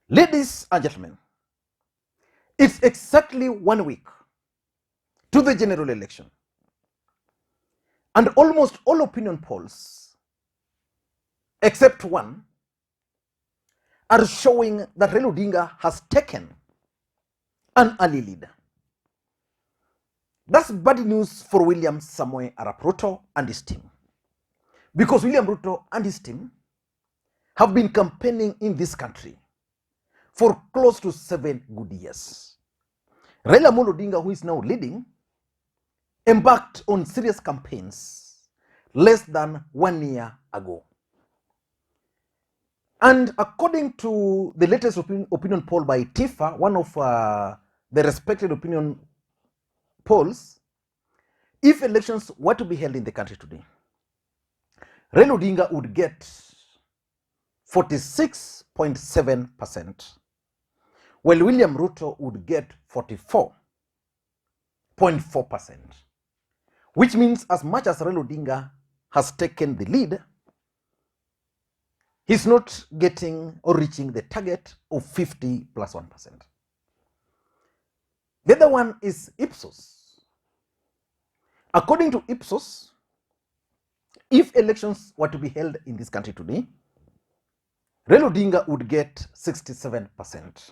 Ladies and gentlemen, it's exactly 1 week to the general election. And almost all opinion polls, except one, are showing that Raila Odinga has taken an early lead. That's bad news for William Samoei Arap Ruto and his team. Because William Ruto and his team have been campaigning in this country for close to 7 good years. Raila Odinga, who is now leading, embarked on serious campaigns less than 1 year ago. And according to the latest opinion poll by TIFA, one of the respected opinion polls, if elections were to be held in the country today, Raila Odinga would get 46.7%, while William Ruto would get 44.4%, which means as much as Raila Odinga has taken the lead, he's not getting or reaching the target of 50 plus 1%. The other one is Ipsos. According to Ipsos, if elections were to be held in this country today, Raila Odinga would get 67%,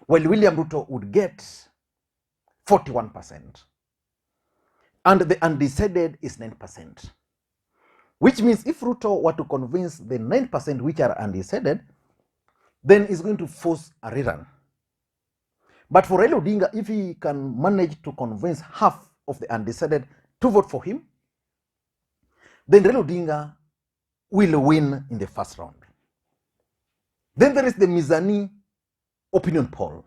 while William Ruto would get 41%, and the undecided is 9%. Which means if Ruto were to convince the 9% which are undecided, then he's going to force a rerun. But for Raila Odinga, if he can manage to convince half of the undecided to vote for him, then Raila Odinga will win in the first round. Then there is the Mizani opinion poll.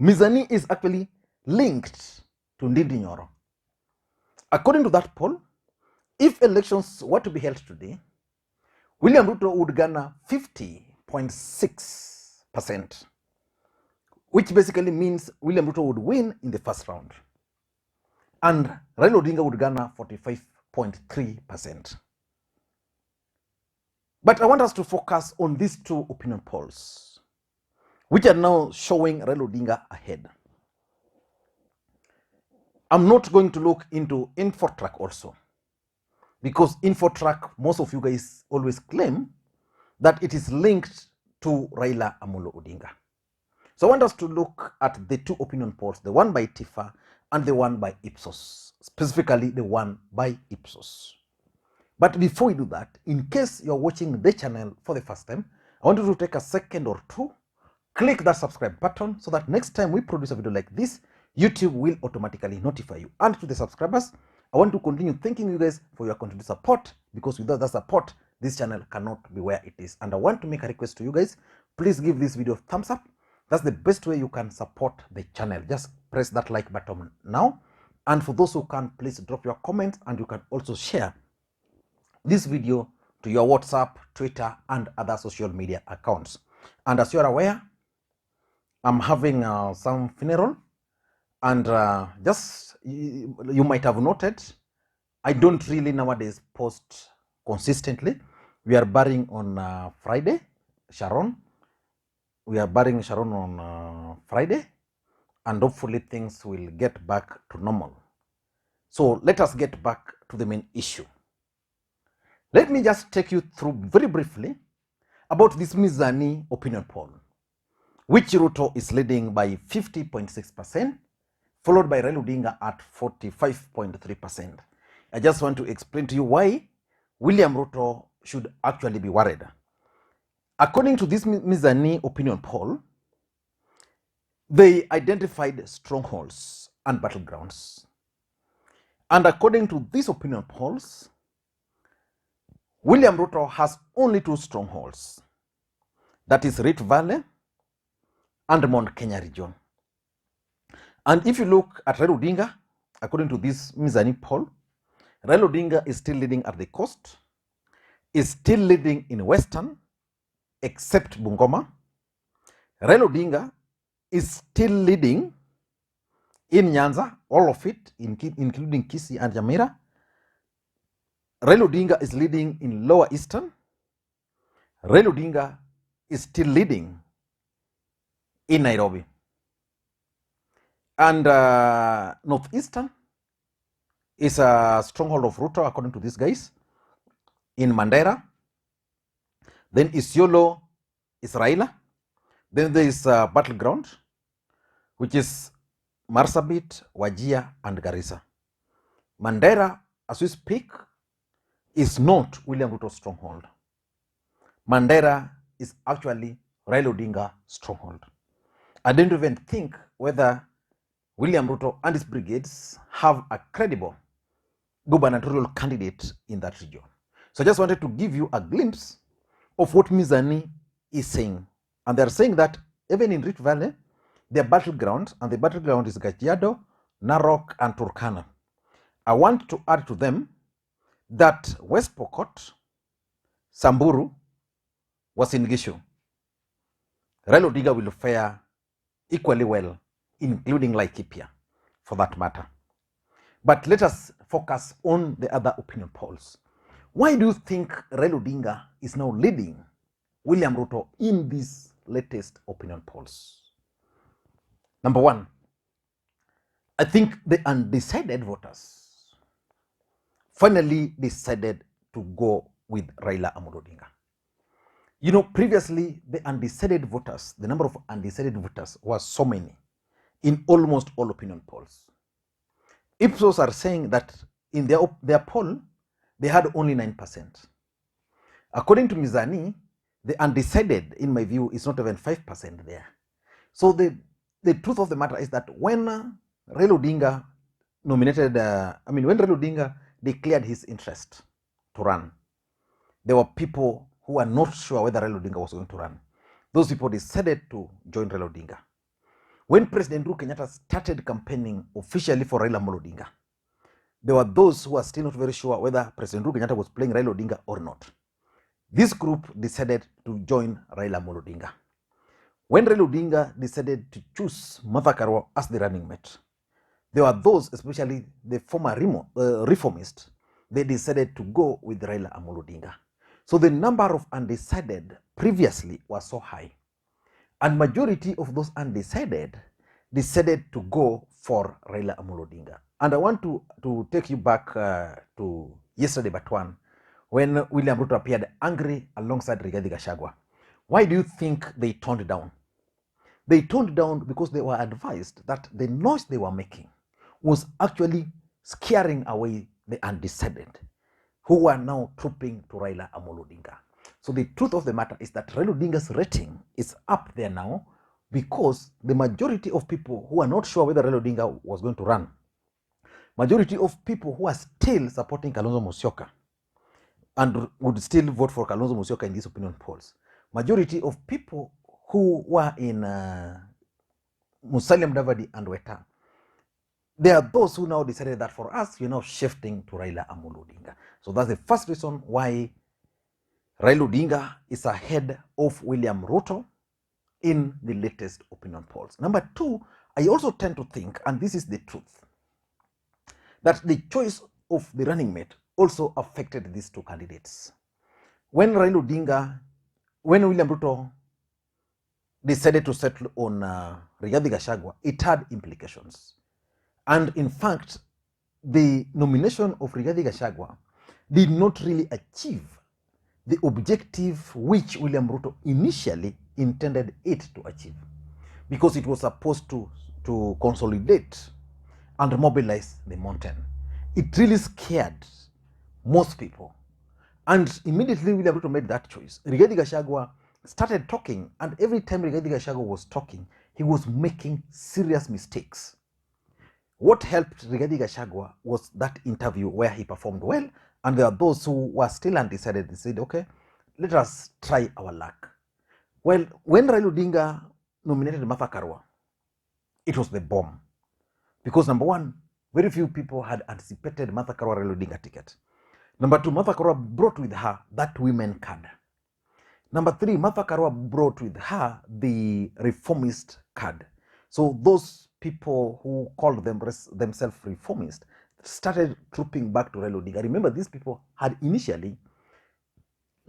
Mizani is actually linked to Ndindi Nyoro. According to that poll, if elections were to be held today, William Ruto would garner 50.6%, which basically means William Ruto would win in the first round, and Raila Odinga would garner 45.3%. But I want us to focus on these two opinion polls, which are now showing Raila Odinga ahead. I'm not going to look into InfoTrack also, because InfoTrack, most of you guys always claim that it is linked to Raila Amolo Odinga. So I want us to look at the two opinion polls, the one by TIFA and the one by Ipsos, specifically the one by Ipsos. But before we do that, in case you're watching the channel for the first time, I want you to take a second or two, click that subscribe button so that next time we produce a video like this, YouTube will automatically notify you. And to the subscribers, I want to continue thanking you guys for your continued support, because without that support, this channel cannot be where it is. And I want to make a request to you guys, please give this video a thumbs up. That's the best way you can support the channel. Just press that like button now. And for those who can, please drop your comments, and you can also share this video to your WhatsApp, Twitter, and other social media accounts. And as you are aware, I'm having some funeral, and just you might have noted, I don't really nowadays post consistently. We are burying on Friday, Sharon. We are burying Sharon on Friday, and hopefully things will get back to normal. So let us get back to the main issue. Let me just take you through very briefly about this Mizani opinion poll, which Ruto is leading by 50.6%, followed by Raila Odinga at 45.3%. I just want to explain to you why William Ruto should actually be worried. According to this Mizani opinion poll, they identified strongholds and battlegrounds. And according to these opinion polls, William Ruto has only two strongholds. That is Rift Valley and Mount Kenya region. And if you look at Raila Odinga, according to this Mizani poll, Raila Odinga is still leading at the coast, is still leading in Western, except Bungoma. Raila Odinga is still leading in Nyanza, all of it, including Kisii and Nyamira. Raila Odinga is leading in Lower Eastern. Raila Odinga is still leading in Nairobi. And Northeastern is a stronghold of Ruto, according to these guys, in Mandera. Then Isiolo is Raila. Then there is Battleground, which is Marsabit, Wajir, and Garissa. Mandera, as we speak, is not William Ruto's stronghold. Mandera is actually Raila Odinga's stronghold. I don't even think whether William Ruto and his brigades have a credible gubernatorial candidate in that region. So I just wanted to give you a glimpse of what Mizani is saying. And they're saying that even in Rift Valley, their battleground, and the battleground is Kajiado, Narok, and Turkana. I want to add to them that West Pokot, Samburu, was in Gishu. Raila Odinga will fare equally well, including Laikipia, for that matter. But let us focus on the other opinion polls. Why do you think Raila Odinga is now leading William Ruto in these latest opinion polls? Number one, I think the undecided voters finally decided to go with Raila Amolo Odinga. You know, previously the undecided voters, the number of undecided voters was so many in almost all opinion polls. Ipsos are saying that in their poll, they had only 9%. According to Mizani, the undecided, in my view, is not even 5% there. So the truth of the matter is that when Raila Odinga nominated, when Raila Odinga declared his interest to run, there were people who were not sure whether Raila Odinga was going to run. Those people decided to join Raila Odinga. When President Uhuru Kenyatta started campaigning officially for Raila Amolo Odinga, there were those who were still not very sure whether President Uhuru Kenyatta was playing Raila Odinga or not. This group decided to join Raila Amolo Odinga. When Raila Odinga decided to choose Martha Karua as the running mate, there were those, especially the former reformists, they decided to go with Raila Amolo Odinga. So the number of undecided previously was so high. And majority of those undecided decided to go for Raila Amolo Odinga. And I want to take you back to yesterday but one, when William Ruto appeared angry alongside Rigathi Gachagua. Why do you think they toned down? They toned down because they were advised that the noise they were making was actually scaring away the undecided, who were now trooping to Raila Amolo Odinga. So the truth of the matter is that Raila Odinga's rating is up there now because the majority of people who are not sure whether Raila Odinga was going to run, majority of people who are still supporting Kalonzo Musyoka and would still vote for Kalonzo Musyoka in these opinion polls, majority of people who were in Musalia Mudavadi and Weta, there are those who now decided that for us, we're now shifting to Raila Amolo Odinga. So that's the first reason why Raila Odinga is ahead of William Ruto in the latest opinion polls. Number two, I also tend to think, and this is the truth, that the choice of the running mate also affected these two candidates. When Raila Odinga, when William Ruto decided to settle on Rigathi Gachagua, it had implications. And in fact, the nomination of Rigathi Gachagua did not really achieve the objective which William Ruto initially intended it to achieve, because it was supposed to consolidate and mobilize the mountain. It really scared most people. And immediately William Ruto made that choice. Rigathi Gachagua started talking, and every time Rigathi Gachagua was talking, he was making serious mistakes. What helped Rigathi Gachagua was that interview where he performed well, and there are those who were still undecided. They said, okay, let us try our luck. Well, when Raila Odinga nominated Martha Karua, it was the bomb. Because number one, very few people had anticipated Martha Karua Raila Odinga ticket. Number two, Martha Karua brought with her that women card. Number three, Martha Karua brought with her the reformist card. So those people who called themselves reformist started trooping back to Raila Odinga. Remember, these people had initially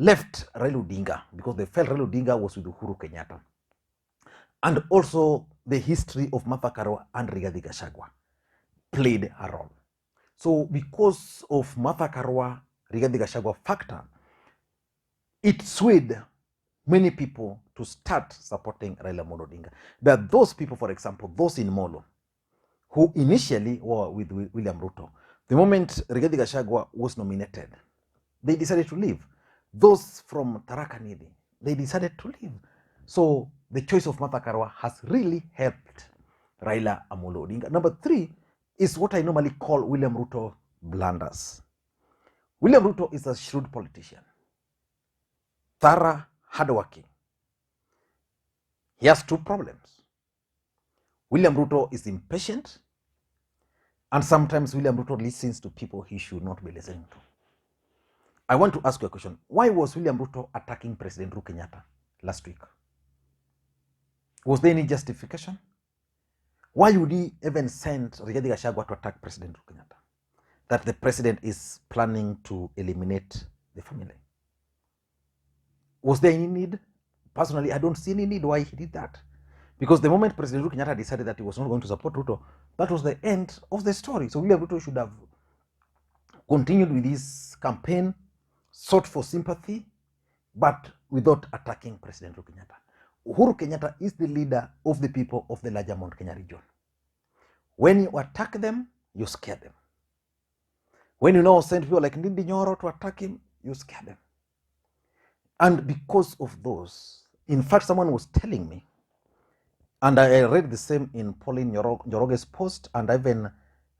left Raila Odinga because they felt Raila Odinga was with Uhuru Kenyatta. And also the history of Martha Karua and Rigathi Gachagua played a role. So because of Martha Karua, Rigathi Gachagua factor, it swayed many people to start supporting Raila Odinga. There are those people, for example, those in Molo, who initially were with William Ruto. The moment Rigathi Gachagua was nominated, they decided to leave. Those from Tharaka Nithi, they decided to leave. So the choice of Martha Karua has really helped Raila Amolo Odinga. Number 3 is what I normally call William Ruto blunders. William Ruto is a shrewd politician, thorough, hardworking. He has 2 problems. William Ruto is impatient, and sometimes William Ruto listens to people he should not be listening to. I want to ask you a question. Why was William Ruto attacking President Uhuru Kenyatta last week? Was there any justification? Why would he even send Rigathi Gachagua to attack President Uhuru Kenyatta? That the president is planning to eliminate the family. Was there any need? Personally, I don't see any need why he did that. Because the moment President Uhuru Kenyatta decided that he was not going to support Ruto, that was the end of the story. So William Ruto should have continued with his campaign, sought for sympathy, but without attacking President Uhuru Kenyatta. Uhuru Kenyatta is the leader of the people of the larger Mount Kenya region. When you attack them, you scare them. When you now send people like Ndindi Nyoro to attack him, you scare them. And because of those, in fact, someone was telling me, and I read the same in Pauline Njoroge's post, and I even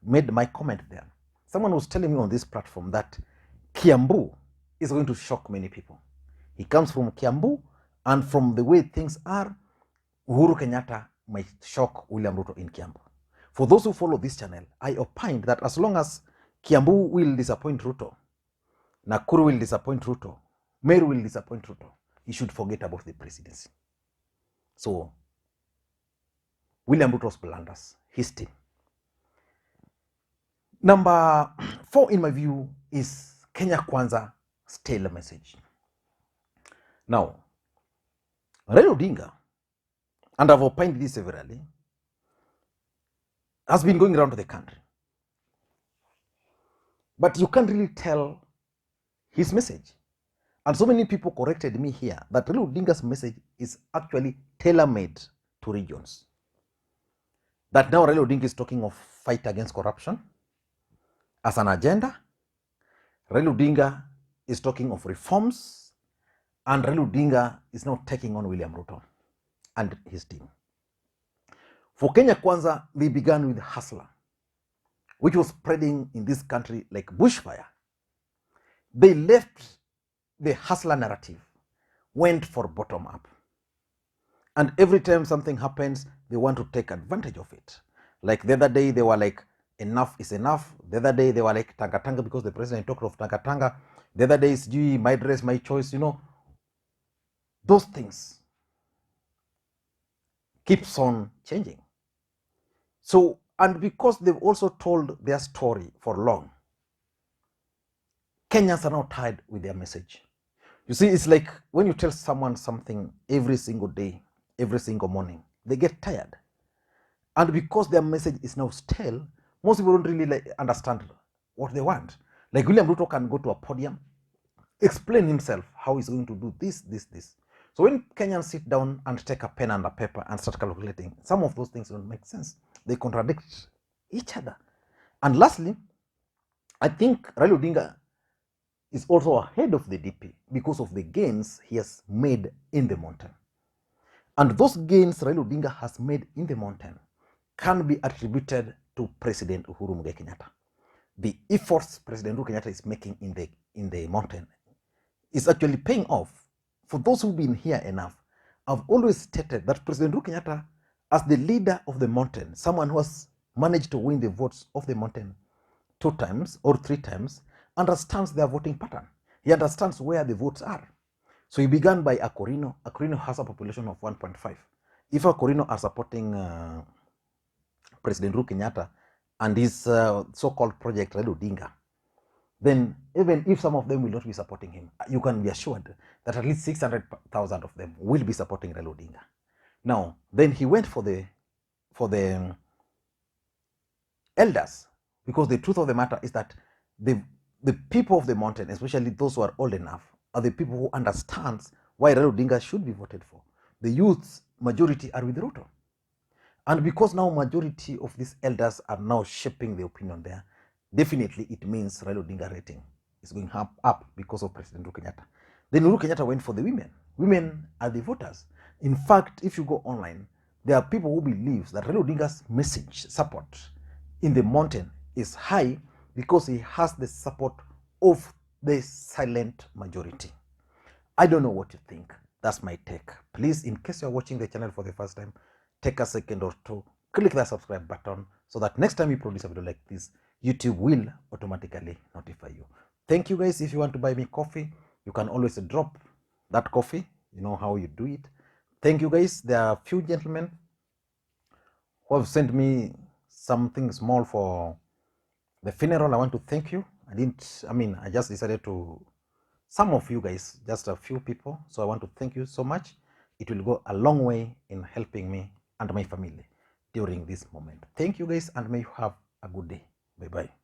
made my comment there. Someone was telling me on this platform that Kiambu is going to shock many people. He comes from Kiambu, and from the way things are, Uhuru Kenyatta might shock William Ruto in Kiambu. For those who follow this channel, I opined that as long as Kiambu will disappoint Ruto, Nakuru will disappoint Ruto, Meru will disappoint Ruto, he should forget about the presidency. So, William Ruto's blunders, his team. Number 4, in my view, is Kenya Kwanza stale message. Now, Raila Odinga, and I've opined this severally, has been going around the country. But you can't really tell his message. And so many people corrected me here that Raila Odinga's message is actually tailor-made to regions. That now Raila Odinga is talking of fight against corruption as an agenda. Raila Odinga is talking of reforms, and Raila Odinga is now taking on William Ruto and his team. For Kenya Kwanza, they began with hustler, which was spreading in this country like bushfire. They left the hustler narrative, went for bottom up. And every time something happens, they want to take advantage of it. Like the other day, they were like, enough is enough. The other day, they were like, Tanga Tanga, because the president talked of Tanga Tanga. The other day is, gee, my dress, my choice, those things keeps on changing. So, and because they've also told their story for long, Kenyans are now tired with their message. You see, it's like when you tell someone something every single day, every single morning, they get tired. And because their message is now stale, most people don't really understand what they want. Like William Ruto can go to a podium, explain himself how he's going to do this, this, this. So when Kenyans sit down and take a pen and a paper and start calculating, some of those things don't make sense. They contradict each other. And lastly, I think Raila Odinga is also ahead of the DP because of the gains he has made in the mountain. And those gains Raila Odinga has made in the mountain can be attributed to President Uhuru Kenyatta. The efforts President Uhuru Kenyatta is making in the mountain is actually paying off. For those who've been here enough, I've always stated that President Uhuru Kenyatta, as the leader of the mountain, someone who has managed to win the votes of the mountain 2 times or 3 times, understands their voting pattern. He understands where the votes are. So he began by Akorino. Akorino has a population of 1.5. If Akorino are supporting President Uhuru Kenyatta and his so-called project Raila Odinga, then even if some of them will not be supporting him, you can be assured that at least 600,000 of them will be supporting Raila Odinga. Now, then he went for the elders, because the truth of the matter is that the people of the mountain, especially those who are old enough, are the people who understands why Raila Odinga should be voted for. The youth's majority are with Ruto. And because now majority of these elders are now shaping the opinion there, definitely it means Raila Odinga rating is going up because of President Uhuru Kenyatta. Then Uhuru Kenyatta went for the women. Women are the voters. In fact, if you go online, there are people who believe that Raila Odinga's message support in the mountain is high because he has the support of the silent majority. I don't know what you think. That's my take. Please, in case you're watching the channel for the first time, take a second or two, click that subscribe button so that next time we produce a video like this, YouTube will automatically notify you. Thank you guys. If you want to buy me coffee, you can always drop that coffee. You know how you do it. Thank you guys. There are a few gentlemen who have sent me something small for the funeral. I want to thank you. I just decided to, some of you guys, just a few people. So I want to thank you so much. It will go a long way in helping me and my family during this moment. Thank you guys, and may you have a good day. Bye-bye.